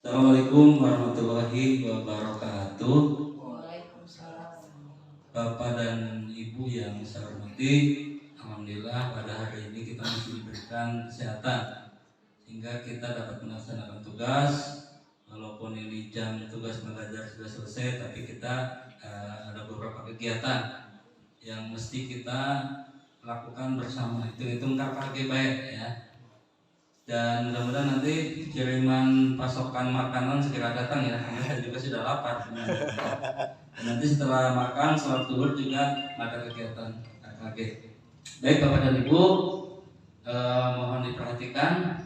Assalamualaikum warahmatullahi wabarakatuh. Waalaikumsalam. Bapak dan Ibu yang saya hormati, alhamdulillah pada hari ini kita masih diberikan kesehatan sehingga kita dapat melaksanakan tugas. Walaupun ini jam tugas belajar sudah selesai, tapi kita ada beberapa kegiatan yang mesti kita lakukan bersama. Hitung KKG baik ya. Dan mudah-mudahan nanti kiriman pasokan makanan segera datang ya, karena saya juga sudah lapar. Dan nanti setelah makan, sholat zuhur juga ada kegiatan KKG. Baik Bapak dan Ibu, mohon diperhatikan.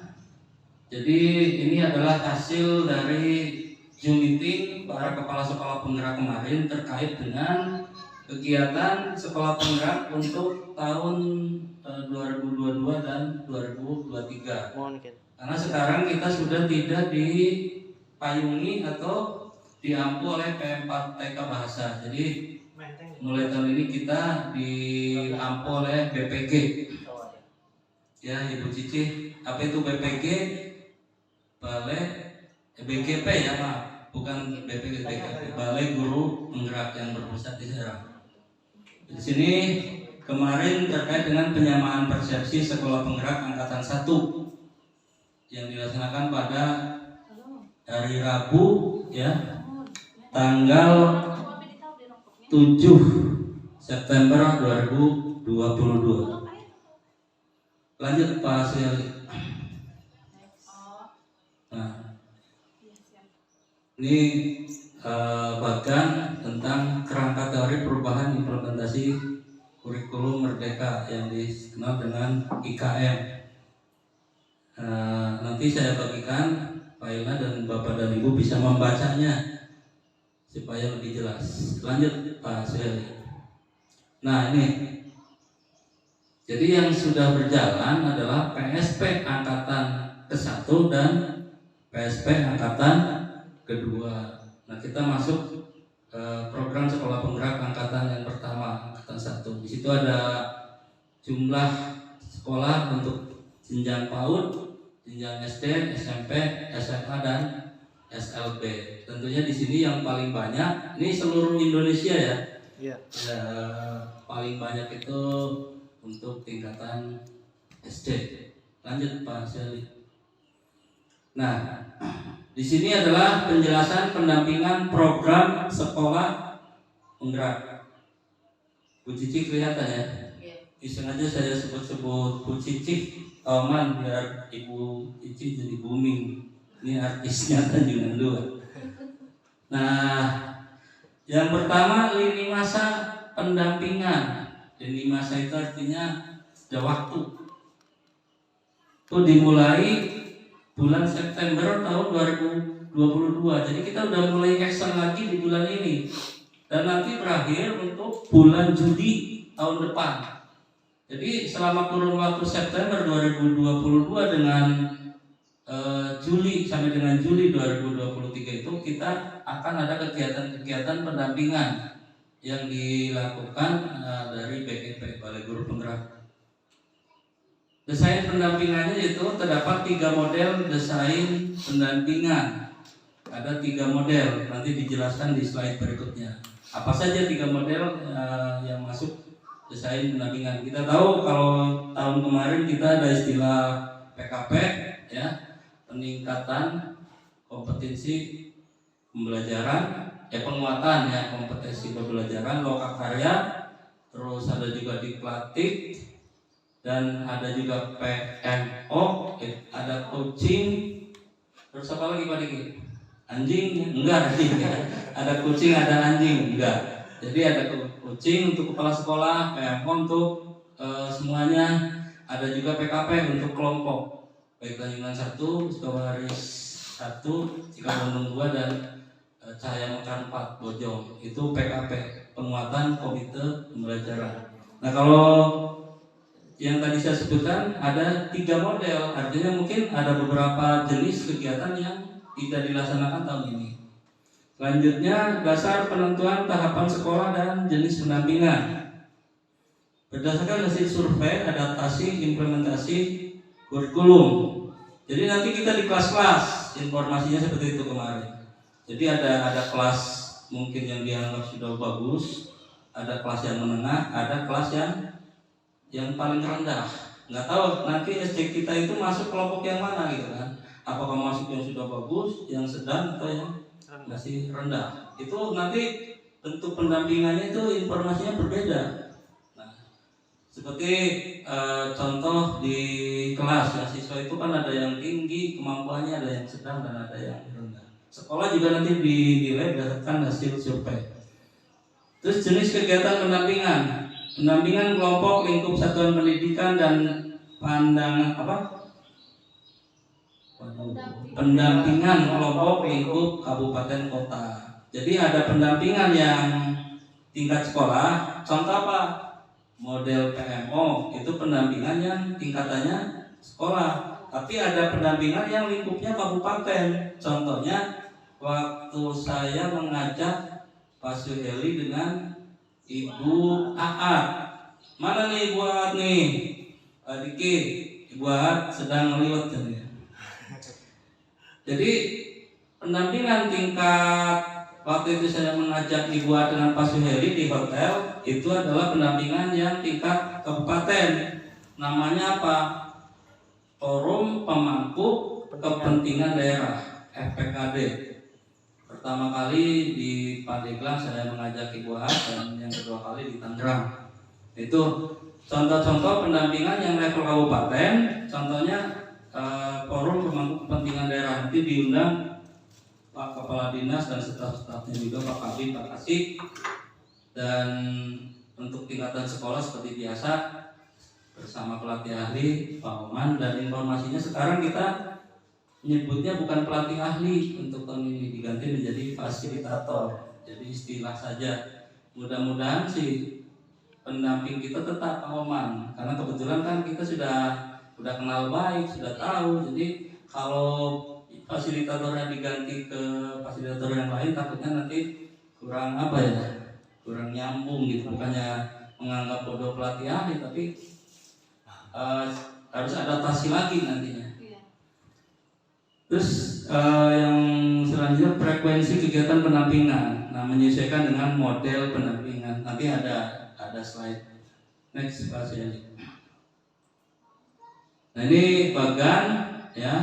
Jadi ini adalah hasil dari Zoom meeting para kepala sekolah penggerak kemarin terkait dengan kegiatan sekolah penggerak untuk tahun 2022 dan 2023. Karena sekarang kita sudah tidak dipayungi atau diampu oleh P4TK Bahasa. Jadi mulai tahun ini kita diampu oleh BPG. Ya Ibu Cici, apa itu BPG? BGP ya Pak, bukan BPG, Balai Guru Penggerak yang berpusat di Serang. Di sini kemarin terkait dengan penyamaan persepsi sekolah penggerak angkatan 1 yang dilaksanakan pada hari Rabu ya, tanggal 7 September 2022. Lanjut Pak Sri. Nah, ini bagian tentang kerangka teori perubahan implementasi kurikulum Merdeka yang dikenal dengan IKM. Nanti saya bagikan filenya dan Bapak dan Ibu bisa membacanya supaya lebih jelas. Lanjut Pak Sri. Nah ini, jadi yang sudah berjalan adalah PSP angkatan ke-1 dan PSP angkatan kedua. Nah kita masuk program sekolah penggerak angkatan yang pertama, angkatan 1. Di situ ada jumlah sekolah untuk jenjang PAUD, jenjang SD, SMP, SMA dan SLB. Tentunya di sini yang paling banyak, ini seluruh Indonesia ya. Iya. Paling banyak itu untuk tingkatan SD. Lanjut Pak Seli. Nah, di sini adalah penjelasan pendampingan program sekolah penggerak. Bu Cici kelihatan ya? Iseng aja saya sebut-sebut Bu Cici Oman biar Ibu Cici jadi booming. Ini artisnya Tanjungan 2. Nah, yang pertama lini masa pendampingan. Lini masa itu artinya ada waktu. Itu dimulai bulan September tahun 2022. Jadi kita udah mulai action lagi di bulan ini. Dan nanti berakhir untuk bulan Juli tahun depan. Jadi selama kurun waktu September 2022 dengan Juli sampai dengan Juli 2023 itu kita akan ada kegiatan-kegiatan pendampingan yang dilakukan dari BGP, Balai Guru Penggerak. Desain pendampingannya itu terdapat 3 model desain pendampingan. Ada 3 model, nanti dijelaskan di slide berikutnya. Apa saja 3 model yang masuk desain pendampingan? Kita tahu kalau tahun kemarin kita ada istilah PKP ya, peningkatan kompetensi pembelajaran, penguatan ya kompetensi pembelajaran, lokakarya, terus ada juga diklatih, dan ada juga PMO, ada coaching, terus apa lagi Pak Diki? Anjing? Enggak, ada coaching, ada anjing, enggak. Jadi ada coaching untuk kepala sekolah, PMO untuk semuanya, ada juga PKP untuk kelompok, baik Tanjungan 1, Sukabaris 1, Cikabandung 2 dan Cahaya Mekar 4, Bojong. Itu PKP, penguatan komite pembelajaran. Nah kalau yang tadi saya sebutkan ada 3 model, artinya mungkin ada beberapa jenis kegiatan yang tidak dilaksanakan tahun ini. Selanjutnya dasar penentuan tahapan sekolah dan jenis pendampingan. Berdasarkan hasil survei adaptasi implementasi kurikulum. Jadi nanti kita di kelas-kelas informasinya seperti itu kemarin. Jadi ada kelas mungkin yang dianggap sudah bagus, ada kelas yang menengah, ada kelas yang paling rendah. Nggak tahu nanti SD kita itu masuk kelompok yang mana gitu kan? Apakah masuk yang sudah bagus, yang sedang, atau yang masih rendah? Itu nanti bentuk pendampingannya itu informasinya berbeda. Nah, seperti contoh di kelas ya, siswa itu kan ada yang tinggi kemampuannya, ada yang sedang, dan ada yang rendah. Sekolah juga nanti dinilai berdasarkan hasil survei. Terus jenis kegiatan pendampingan kelompok lingkup satuan pendidikan dan pendampingan kelompok lingkup kabupaten kota. Jadi ada pendampingan yang tingkat sekolah, contoh apa? Model PMO itu pendampingan yang tingkatannya sekolah. Tapi ada pendampingan yang lingkupnya kabupaten. Contohnya waktu saya mengajak Pak Suheli dengan Ibu Aat. Mana nih Ibu Aat nih? Pak Diki, Ibu Aat sedang ngeliwat ya. Jadi pendampingan tingkat waktu itu saya mengajak Ibu Aat dengan Pak Suheli di hotel, itu adalah pendampingan yang tingkat kabupaten. Namanya apa? Forum Pemangku Kepentingan Daerah, FPKD. Pertama kali di Pandeglang saya mengajak Ibu Aat, dan yang kedua kali di Tangerang. Itu contoh-contoh pendampingan yang level kabupaten. Contohnya Forum Pemangku Kepentingan Daerah, nanti diundang Pak Kepala Dinas dan staf-stafnya juga, Pak Kabin, Pak Kasih. Dan untuk tingkatan sekolah seperti biasa bersama pelatih ahli, Pak Oman. Dan informasinya sekarang kita menyebutnya bukan pelatih ahli untuk tahun ini, diganti menjadi fasilitator. Jadi istilah saja. Mudah-mudahan sih pendamping kita tetap Pak Oman, karena kebetulan kan kita sudah kenal baik, sudah tahu. Jadi kalau fasilitatornya diganti ke fasilitator yang lain, takutnya nanti kurang kurang nyambung gitu. Bukannya menganggap bodoh pelatih ahli, tapi harus adaptasi lagi nantinya. Terus yang selanjutnya frekuensi kegiatan pendampingan. Nah, menyesuaikan dengan model pendampingan. Nanti ada slide next Pak Suheli. Nah, ini bagan ya,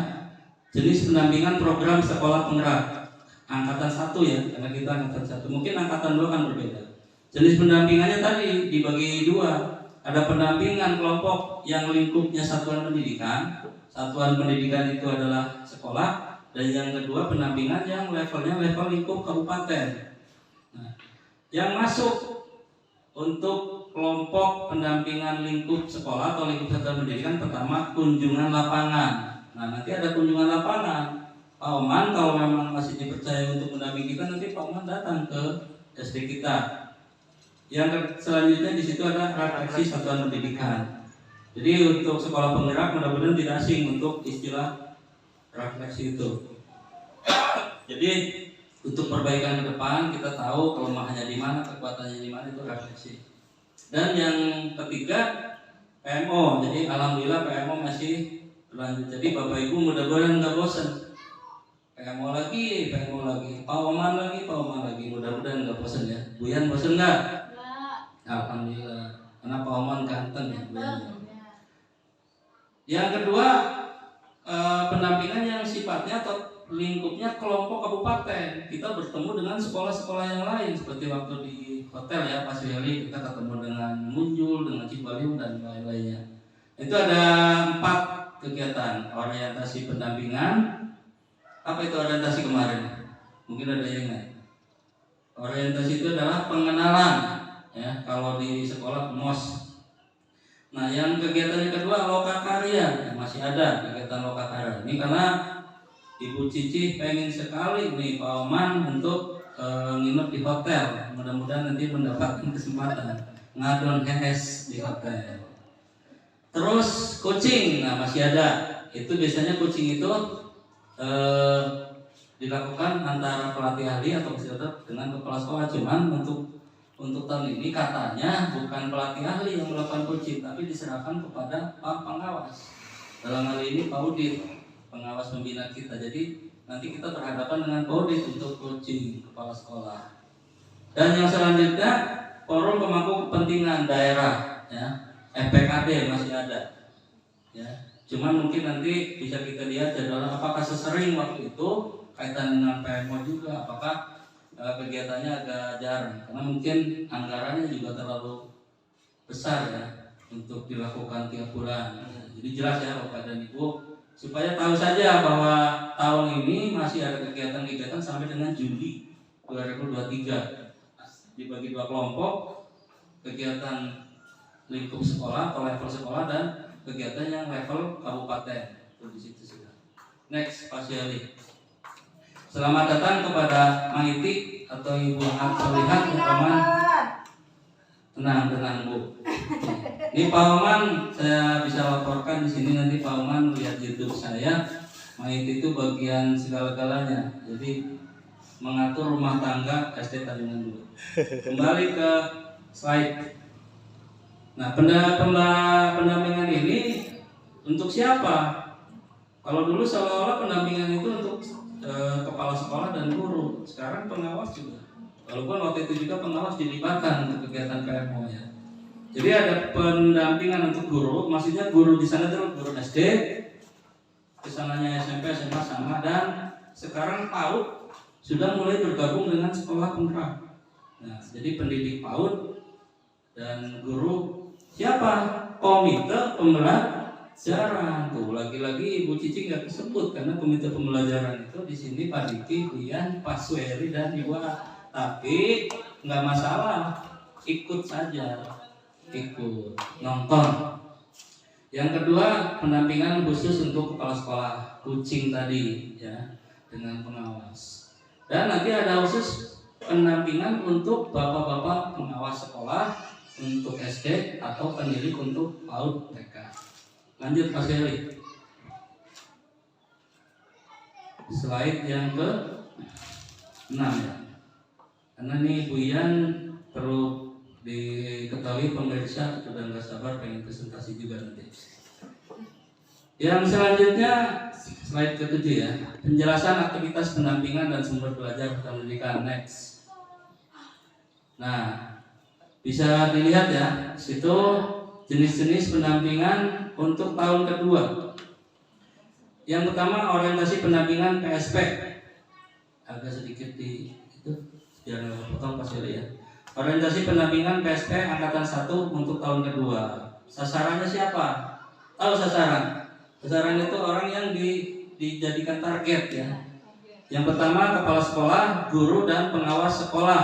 jenis pendampingan program sekolah penggerak angkatan 1 ya, karena kita angkatan 1. Mungkin angkatan 2 kan berbeda. Jenis pendampingannya tadi dibagi 2. Ada pendampingan kelompok yang lingkupnya satuan pendidikan. Satuan pendidikan itu adalah sekolah. Dan yang kedua pendampingan yang levelnya level lingkup kabupaten. Nah, yang masuk untuk kelompok pendampingan lingkup sekolah atau lingkup satuan pendidikan, pertama kunjungan lapangan. Nah, nanti ada kunjungan lapangan. Pak Oman kalau memang masih dipercaya untuk mendampingi kita, nanti Pak Oman datang ke SD kita. Yang selanjutnya di situ ada refleksi satuan pendidikan. Jadi untuk sekolah penggerak mudah-mudahan tidak asing untuk istilah refleksi itu. Jadi untuk perbaikan ke depan kita tahu kelemahannya di mana, kekuatannya di mana, itu refleksi. Dan yang ketiga PMO. Jadi alhamdulillah PMO masih berlanjut. Jadi Bapak Ibu mudah-mudahan nggak bosan. PMO lagi, Pak Oman lagi, mudah-mudahan nggak bosan ya. Buyan bosan nggak? Alhamdulillah, karena Pak Oman ganteng ya. Yang kedua pendampingan yang sifatnya atau lingkupnya kelompok kabupaten. Kita bertemu dengan sekolah-sekolah yang lain, seperti waktu di hotel ya Pak Suheli, kita ketemu dengan Munjul, dengan Cibalium dan lain-lainnya. Itu ada 4 kegiatan orientasi pendampingan. Apa itu orientasi kemarin? Mungkin ada yang ingat. Orientasi itu adalah pengenalan. Ya, kalau di sekolah MOS. Nah, yang kegiatan yang kedua lokakarya, masih ada kegiatan lokakarya. Ini karena Ibu Cici pengen sekali nih Pak Oman untuk nginep di hotel. Mudah-mudahan nanti mendapatkan kesempatan ngadon HES di hotel. Terus coaching, nah masih ada. Itu biasanya coaching itu dilakukan antara pelatih ahli atau peserta dengan kepala sekolah. Cuman untuk tahun ini katanya bukan pelatih ahli yang melakukan coaching, tapi diserahkan kepada Pak Pengawas. Dalam hal ini Pak Udin, pengawas pembina kita. Jadi nanti kita berhadapan dengan PODIT untuk coaching kepala sekolah. Dan yang selanjutnya forum pemangku kepentingan daerah, ya, FPKD masih ada, ya. Cuman mungkin nanti bisa kita lihat jadwalnya apakah sesering waktu itu kaitan dengan PMO juga, apakah kegiatannya agak jarang karena mungkin anggarannya juga terlalu besar ya untuk dilakukan tiap bulan. Jadi jelas ya Bapak dan Ibu supaya tahu saja bahwa tahun ini masih ada kegiatan-kegiatan sampai dengan Juli 2023. Dibagi dua kelompok, kegiatan lingkup sekolah atau level sekolah dan kegiatan yang level kabupaten. Itu di situ sudah. Next, Pak Syali. Selamat datang kepada Maiti atau Ibu Solihat Paman. Tenang Bu. Ini Pak Oman saya bisa laporkan di sini nanti Pak Oman lihat YouTube saya. Maiti itu bagian segala-galanya. Jadi mengatur rumah tangga SD Tanjungan dulu. Kembali ke slide. Nah, pendampingan ini untuk siapa? Kalau dulu seolah-olah pendampingan itu untuk kepala sekolah dan guru. Sekarang pengawas juga. Walaupun waktu itu juga pengawas dilibatkan untuk kegiatan PMO ya. Jadi ada pendampingan untuk guru, maksudnya guru di sana itu guru SD, kesananya SMP, SMA sama, dan sekarang PAUD sudah mulai bergabung dengan sekolah penggerak. Nah, jadi pendidik PAUD dan guru siapa? Komite Pembelajaran. Tuh lagi-lagi Ibu Cici nggak disebut karena komite pembelajaran itu di sini Pak Diki, Dian, Pak Sueri dan Ibu. Tapi nggak masalah, ikut saja, ikut nonton. Yang kedua pendampingan khusus untuk kepala sekolah, coaching tadi ya dengan pengawas. Dan nanti ada khusus pendampingan untuk bapak-bapak pengawas sekolah untuk SD atau pendidik untuk PAUD TK. Lanjut Pak Seli. Slide yang ke-6 ya. Karena ini Bu Ian perlu diketahui pemirsa sudah nggak sabar pengen presentasi juga nanti. Yang selanjutnya slide ke-7 ya. Penjelasan aktivitas pendampingan dan sumber belajar pendidikan next. Nah, bisa dilihat ya, situ jenis-jenis pendampingan untuk tahun kedua. Yang pertama orientasi pendampingan PSP. Agak sedikit di itu jangan potong Pak Sili ya. Orientasi pendampingan PSP angkatan 1 untuk tahun kedua. Sasarannya siapa? Tahu sasaran? Sasaran itu orang yang dijadikan target ya. Yang pertama kepala sekolah, guru dan pengawas sekolah.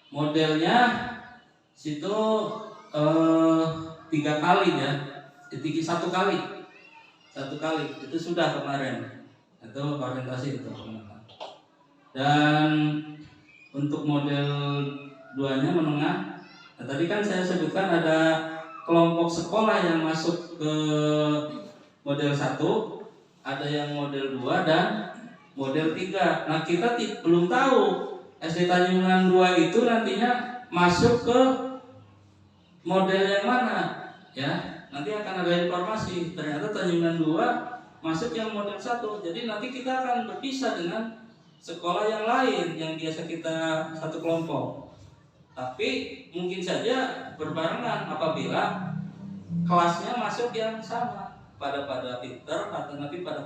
Modelnya situ 3 kali ya, satu kali itu sudah kemarin itu orientasi itu. Dan untuk model 2-nya menengah. Nah, tadi kan saya sebutkan ada kelompok sekolah yang masuk ke model 1, ada yang model 2 dan model 3. Nah kita belum tahu SD Tanjungan 2 itu nantinya masuk ke model yang mana ya, nanti akan ada informasi ternyata Tanjungan 2 masuk yang model 1. Jadi nanti kita akan berpisah dengan sekolah yang lain yang biasa kita satu kelompok, tapi mungkin saja berbarengan apabila kelasnya masuk yang sama, pada pinter atau nanti pada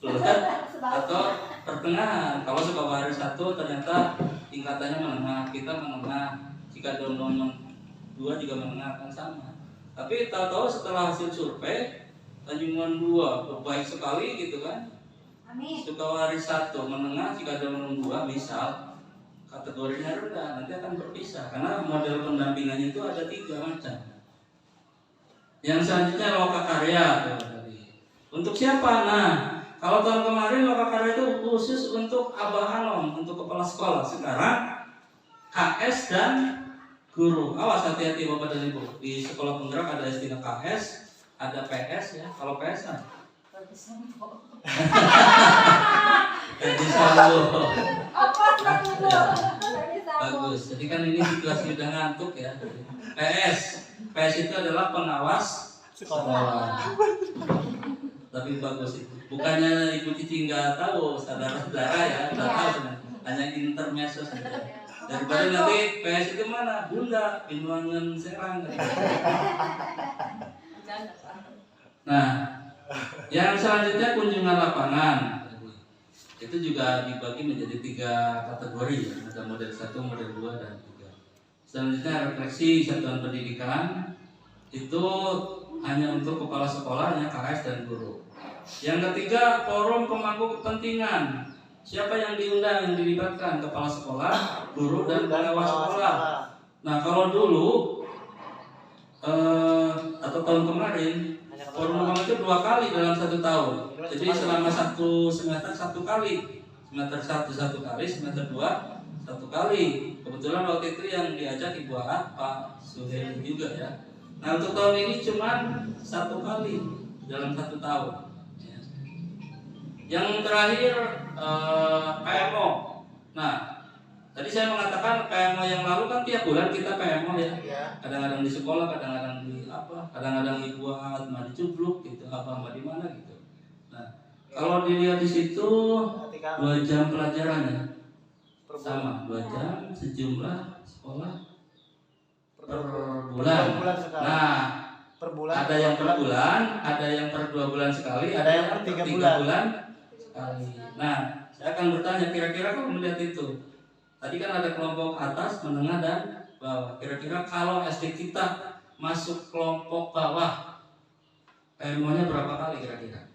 lulusan atau pertengahan. Kalau Sukawari 1 ternyata tingkatannya menengah, kita menengah, jika Dondong 2 juga menengah akan sama. Tapi tahu-tahu setelah hasil survei Tanjungan 2 baik sekali gitu kan. Amin. Sukawari 1 menengah, jika Dondong 2 misal kategorinya rendah, nanti akan berpisah karena model pendampingannya itu ada 3 macam. Yang selanjutnya lokakarya tadi. Untuk siapa? Nah, kalau tahun kemarin lokakarya itu khusus untuk abah anom, untuk kepala sekolah. Sekarang KS dan guru. Awas hati-hati Bapak dan Ibu. Di sekolah penggerak ada istilah KS, ada PS ya. Kalau PS kan? Bagus. Jadi kan ini situasi udah ngantuk ya. PS itu adalah pengawas sekolah. Tapi bagus itu. Bukannya Ibu Cici nggak tahu, saudara-saudara ya, nggak tahu, hanya intermezzo saja. Daripada nanti PS itu mana? Bunda, Binuangan Serang. Nah, yang selanjutnya kunjungan lapangan. Itu juga dibagi menjadi 3 kategori ya. Ada model 1, model 2, dan 3. Selanjutnya refleksi satuan pendidikan. Itu hanya untuk kepala sekolah, KS dan guru. Yang ketiga, forum pemangku kepentingan. Siapa yang diundang, yang dilibatkan? Kepala sekolah, guru, dan pengawas sekolah. Nah, kalau dulu atau tahun kemarin, forum pemangku itu 2 kali dalam 1 tahun. Jadi selama 1 semester 1 kali. Semester 1 1 kali, semester 2 1 kali. Kebetulan waktu itu yang diajak Ibu Aat, Pak Suhel juga ya. Nah, untuk tahun ini cuma 1 kali dalam 1 tahun. Yang terakhir PMO. Nah, tadi saya mengatakan PMO yang lalu kan tiap bulan kita PMO ya. Kadang-kadang di sekolah, kadang-kadang di apa, kadang-kadang Ibu Aat mah di Cubluk gitu, apa mah di mana gitu. Nah, kalau dilihat di situ 2 jam pelajarannya sama, 2 jam sejumlah sekolah per bulan. Nah, per bulan, ada yang per bulan, ada yang per 2 bulan sekali, ada yang per 3 bulan sekali. Nah, saya akan bertanya, kira-kira kalau melihat itu, tadi kan ada kelompok atas, menengah, dan bawah. Kira-kira kalau SD kita masuk kelompok bawah, PMO-nya berapa kali kira-kira?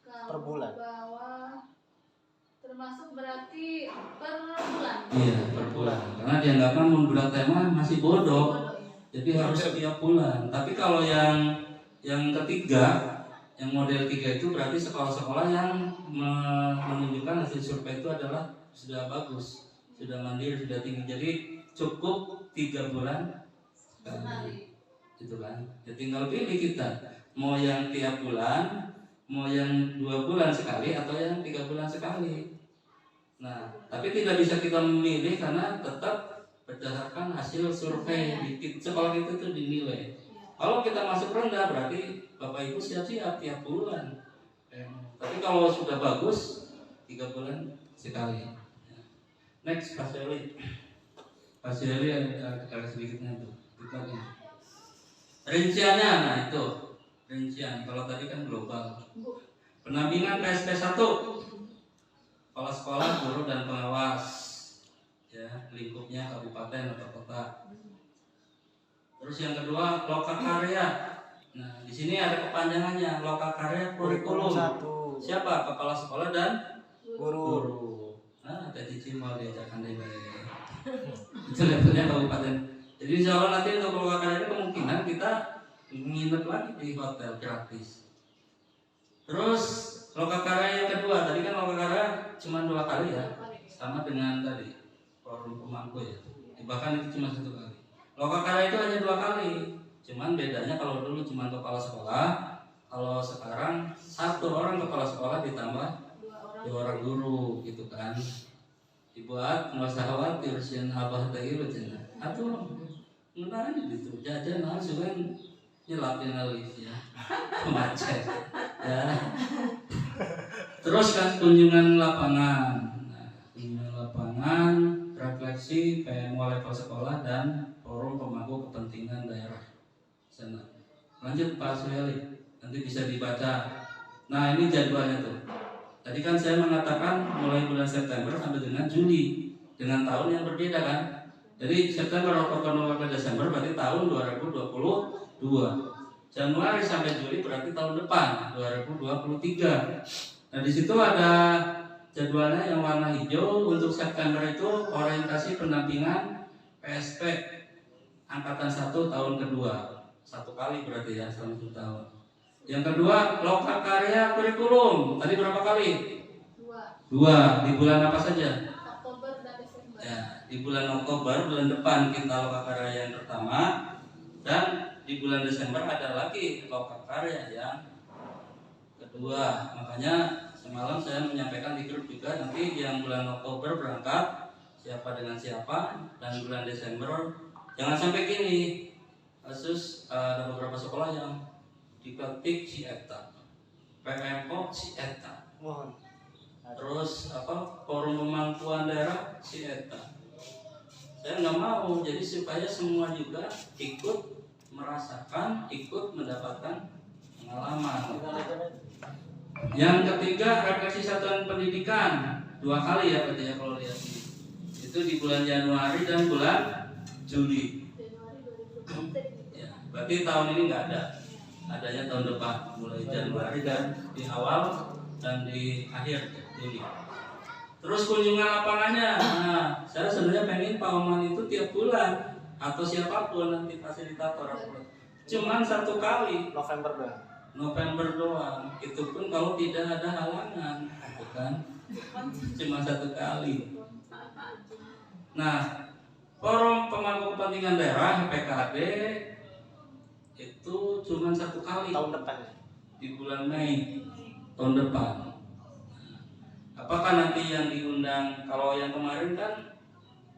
Per bulan. Bawah termasuk berarti per bulan. Iya, per bulan. Karena dianggapkan membuat tema masih bodoh. Jadi harus setiap bulan. Tapi kalau yang ketiga, yang model 3 itu berarti sekolah-sekolah yang menunjukkan hasil survei itu adalah sudah bagus, sudah mandiri, sudah tinggi. Jadi cukup 3 bulan sekali. Gitu kan. Ya tinggal pilih kita mau yang tiap bulan, mau yang 2 bulan sekali, atau yang 3 bulan sekali. Nah, tapi tidak bisa kita memilih karena tetap berdasarkan hasil survei di sekolah itu tuh dinilai. Kalau kita masuk rendah berarti Bapak Ibu siap-siap tiap bulan. Tapi kalau sudah bagus 3 bulan sekali. Next, Pak Seli. Pak Seli ada sedikitnya tuh. Rinciannya, nah itu rincian. Kalau tadi kan global. Pendampingan PSP 1, kepala sekolah, guru, dan pengawas. Ya, lingkupnya kabupaten atau kota. Terus yang kedua, lokakarya. Nah, di sini ada kepanjangannya, lokakarya kurikulum. 1. Siapa? Kepala sekolah dan Guru. Nah, ada Cici mau diajarkan deh. Itu levelnya kabupaten. Jadi insya Allah nanti untuk lokakarya kemungkinan kita nginep lagi di hotel gratis. Terus lokakarya yang kedua, tadi kan lokakarya cuma 2 kali ya, sama dengan tadi forum pemangku ya. Bahkan itu cuma 1 kali. Lokakarya itu hanya 2 kali. Cuman bedanya kalau dulu cuma kepala sekolah, kalau sekarang 1 orang kepala sekolah ditambah 2 orang guru gitu kan. Dibuat nggak usah khawatir sih abah tadi bacanya. Atau nggak gitu jajan langsung kan nyelapin alis ya, macet ya. Terus kan kunjungan lapangan. Nah, kunjungan lapangan, refleksi, PMO level sekolah, dan forum pemangku kepentingan daerah sana. Lanjut Pak Suheli, nanti bisa dibaca. Nah, ini jadwalnya tuh. Tadi kan saya mengatakan mulai bulan September sampai dengan Juli, dengan tahun yang berbeda kan. Jadi September, Oktober, November, Desember berarti tahun 2022. Januari sampai Juli berarti tahun depan 2023. Nah, di situ ada jadwalnya yang warna hijau. Untuk September itu orientasi pendampingan PSP angkatan 1 tahun kedua. 1 kali berarti ya, selama 1 tahun. Yang kedua, lokakarya kurikulum. Tadi berapa kali? 2. Di bulan apa saja? Oktober dan Desember. Ya, di bulan Oktober, bulan depan kita lokakarya yang pertama, dan di bulan Desember ada lagi lokakarya yang kedua. Makanya semalam saya menyampaikan di grup juga, nanti yang bulan Oktober berangkat siapa dengan siapa, dan bulan Desember jangan sampai gini. Kasus ada beberapa sekolah yang diketik si eta PMO si eta. Mohon. Terus forum pemangkuan daerah si eta. Saya nggak mau, jadi supaya semua juga ikut merasakan, ikut mendapatkan pengalaman. Yang ketiga, refleksi satuan pendidikan 2 kali ya berarti ya kalau lihat ini. Itu di bulan Januari dan bulan Juli. Januari 2020. Ya, berarti tahun ini nggak ada. Adanya tahun depan, mulai Januari dan di awal dan di akhir Juli. Terus kunjungan lapangannya. Nah, saya sebenarnya pengen Pak Oman itu tiap bulan atau siapapun nanti fasilitator cuman 1 kali November doang. Itu pun kalau tidak ada halangan, bukan? Cuma 1 kali. Nah, forum pemangku kepentingan daerah PKD itu cuma 1 kali. Tahun depan ya? Di bulan Mei tahun depan. Apakah nanti yang diundang? Kalau yang kemarin kan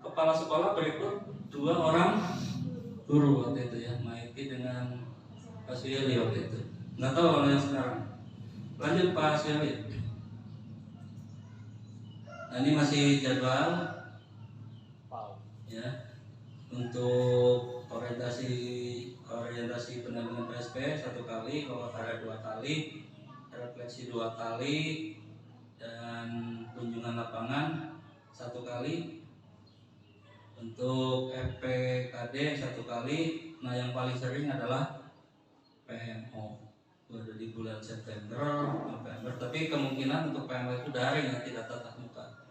kepala sekolah berikut 2 orang guru waktu itu ya, Maiki dengan Pak Suyeli waktu itu. Nggak tahu kalau yang sekarang. Lanjut Pak Suyeli. Nah, ini masih jadwal ya untuk orientasi pendampingan PSP 1 kali, kalau ada 2 kali, refleksi 2 kali, dan kunjungan lapangan 1 kali. Untuk FPKD 1 kali. Nah, yang paling sering adalah PMO. Itu ada di bulan September, November. Tapi kemungkinan untuk PMO itu daring ya, tidak tatap muka.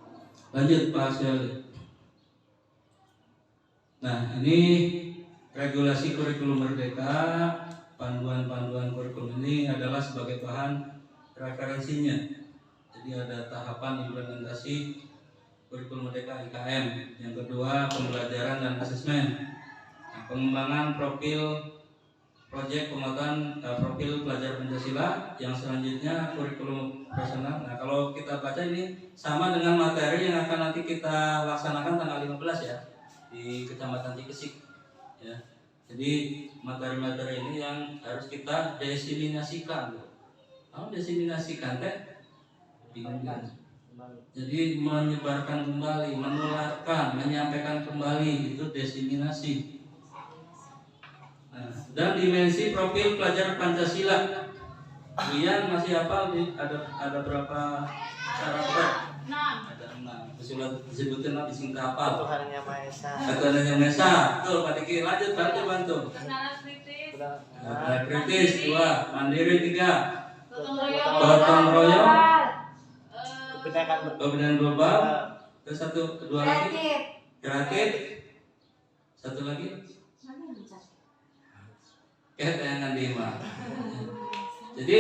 Lanjut Pak Syali. Nah, ini regulasi kurikulum merdeka. Panduan-panduan kurikulum ini adalah sebagai bahan referensinya. Jadi ada tahapan implementasi kurikulum merdeka IKM. Yang kedua, pembelajaran dan asesmen. Nah, pengembangan proyek pemuatan profil pelajar Pancasila. Yang selanjutnya kurikulum profesional. Nah, kalau kita baca ini sama dengan materi yang akan nanti kita laksanakan tanggal 15 ya di Kecamatan Cikesik ya. Jadi materi-materi ini yang harus kita diseminasikan. Kalau diseminasikan teh bingung kan? Jadi menyebarkan kembali, menularkan, menyampaikan kembali, itu diseminasi. Nah, dan dimensi profil pelajar Pancasila. Kalian masih hafal ada berapa karakter? 6. Ada 6. Disebutkan di sini hafal. Tuhan Yang Maha Esa. Tuhan Yang Maha Esa. Tuh, Pak Diki, lanjut bantu. Kenalan kritis. Kenalan kritis 2, mandiri 3, Gotong royong. Kebenaran global. Terus 2 lagi. Kreatif. 1 lagi. Ketayangan 5. Jadi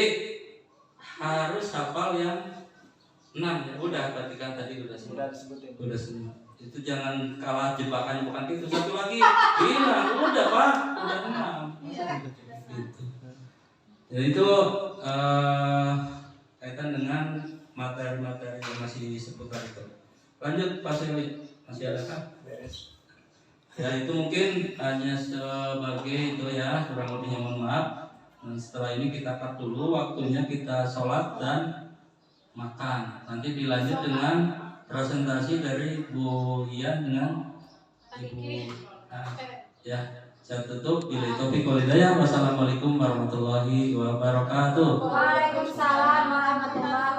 harus hafal yang 6 ya. Udah berarti kan tadi udah semua. Udah semua. Itu jangan kalah jebakannya bukan itu. 1 lagi hilang. Udah Pak, udah 6. Gitu. Jadi itu kaitan dengan materi-materi yang masih seputar itu. Lanjut Pak Sili, masih ada kan? Ya itu mungkin hanya sebagai itu ya, kurang lebihnya mohon maaf. Dan setelah ini kita cut dulu, waktunya kita sholat dan makan. Nanti dilanjut dengan presentasi dari Bu Ian dengan Ibu. Ya, saya tutup. Bila taufiq wal hidayah. Wassalamualaikum warahmatullahi wabarakatuh. Waalaikumsalam warahmatullahi